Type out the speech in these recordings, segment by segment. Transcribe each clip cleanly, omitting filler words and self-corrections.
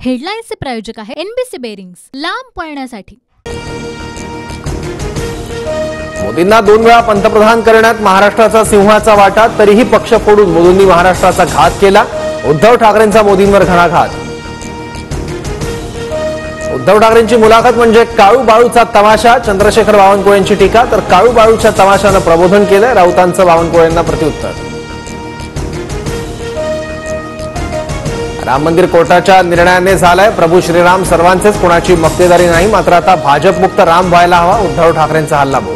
हेडलाईन्सचे प्रायोजक आहे NBC bearings, लांब पळण्यासाठी। मोदींना 2 वेळा पंतप्रधान करण्यात महाराष्ट्राचा सिंहाचा वाटा, तरीही पक्ष फोडून मोदींनी महाराष्ट्राचा घात केला। उद्धव ठाकरेंचा मोदींवर घणाघात। उद्धव ठाकरेंची मुलाखत म्हणजे काळू बाळूचा तमाशा, चंद्रशेखर बावनकुळेंची टीका। तर काळू बाळूच्या तमाशानं प्रबोधन केलं, राऊतांचं बावनकुळेंना प्रत्युत्तर। राम मंदिर कोर्टाच्या निर्णयाने झालाय प्रभू श्रीराम सर्वांचेच, कोणाची मक्तेदारी नाही। मात्र आता भाजपमुक्त राम व्हायला हवा, उद्धव ठाकरेंचा हल्लाबोल।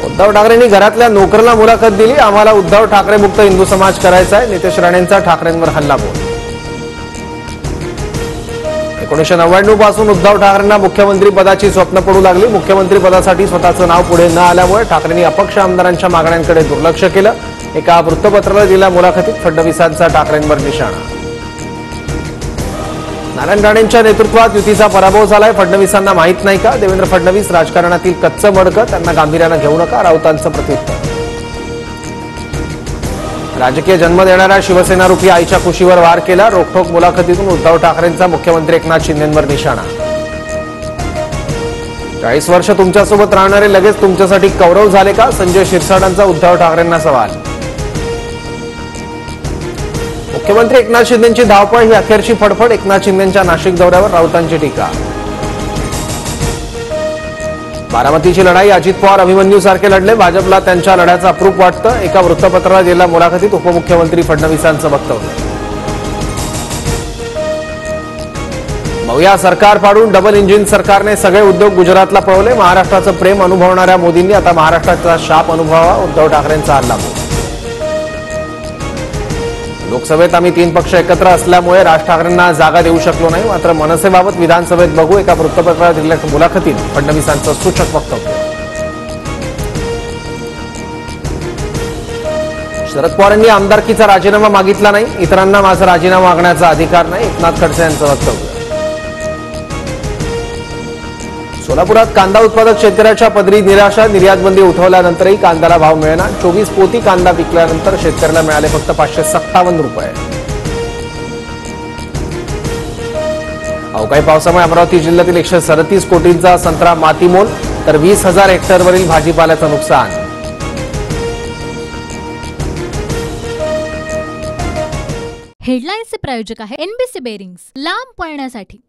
उद्धव ठाकरेंनी घरातल्या नोकराला मुलाखत दिली, आम्हाला उद्धव ठाकरे मुक्त हिंदू समाज करायचा आहे। नितेश राणेंचा ठाकरेंवर हल्लाबोल। 1999 पासून उद्धव ठाकरेंना मुख्यमंत्री पदाची स्वप्न पडू लागली। मुख्यमंत्री पदासाठी स्वतःचं नाव पुढे न आल्यामुळे ठाकरेंनी अपक्ष आमदारांच्या मागण्यांकडे दुर्लक्ष केलं। एका वृत्तपत्राला दिलेल्या मुलाखतीत फडणवीसांचा ठाकरेंवर निशाणा। नारायण राणेंच्या नेतृत्वात युतीचा पराभव झालाय, फडणवीसांना माहित नाही का? देवेंद्र फडणवीस राजकारणातील कच्चं मडकं, त्यांना गांभीर्यानं घेऊ नका, राऊतांचं प्रत्युत्तर। राजकीय जन्म देणाऱ्या शिवसेना रूपी आईच्या कुशीवर वार केला, रोखठोक मुलाखतीतून उद्धव ठाकरेंचा मुख्यमंत्री एकनाथ शिंदेंवर निशाणा। 40 वर्ष तुमच्यासोबत राहणारे लगेच तुमच्यासाठी कौरव झाले का? संजय शिरसाटांचा उद्धव ठाकरेंना सवाल। मुख्यमंत्री एकनाथ शिंदेंची धावपळ ही अखेरची फडफड, एकनाथ शिंदेंच्या नाशिक दौऱ्यावर राऊतांची टीका। बारामतीची लढाई अजित पवार अभिमन्यूसारखे लढले, भाजपला त्यांच्या लढ्याचं अप्रूप वाटतं। एका वृत्तपत्राला दिलेल्या मुलाखतीत उपमुख्यमंत्री फडणवीसांचं वक्तव्य। मौया सरकार पाडून डबल इंजिन सरकारने सगळे उद्योग गुजरातला पळवले, महाराष्ट्राचं प्रेम अनुभवणाऱ्या मोदींनी आता महाराष्ट्राचा शाप अनुभवावा, उद्धव ठाकरेंचा हल्लाबोल। लोकसभेत आम्ही 3 पक्ष एकत्र असल्यामुळे राज ठाकरेंना जागा देऊ शकलो नाही, मात्र मनसेबाबत विधानसभेत बघू, एका वृत्तपत्राला दिलेल्या मुलाखतीत फडणवीसांचं सूचक वक्तव्य। शरद पवारांनी आमदारकीचा राजीनामा मागितला नाही, इतरांना माझा राजीनामा मागण्याचा अधिकार नाही, एकनाथ खडसे यांचं वक्तव्य। सोलापुरात कांदा उत्पादक शेतकऱ्याच्या पदरी निराशा, निर्यात बंदी उठवल्यानंतरही कांद्याला भाव मिळेना। 24 पोती कांदा विकल्यानंतर शेतकऱ्याला मिळाले फक्त 557 रुपये। अवकाळी पावसामुळे अमरावती जिल्ह्यातील 137 कोटींचा संत्रा मातीमोल, तर 20,000 हेक्टरवरील भाजीपाल्याचं नुकसान। हेडलाईन्सचे प्रायोजक आहे एनबीसी बेरिंग्स, लांब पळण्यासाठी।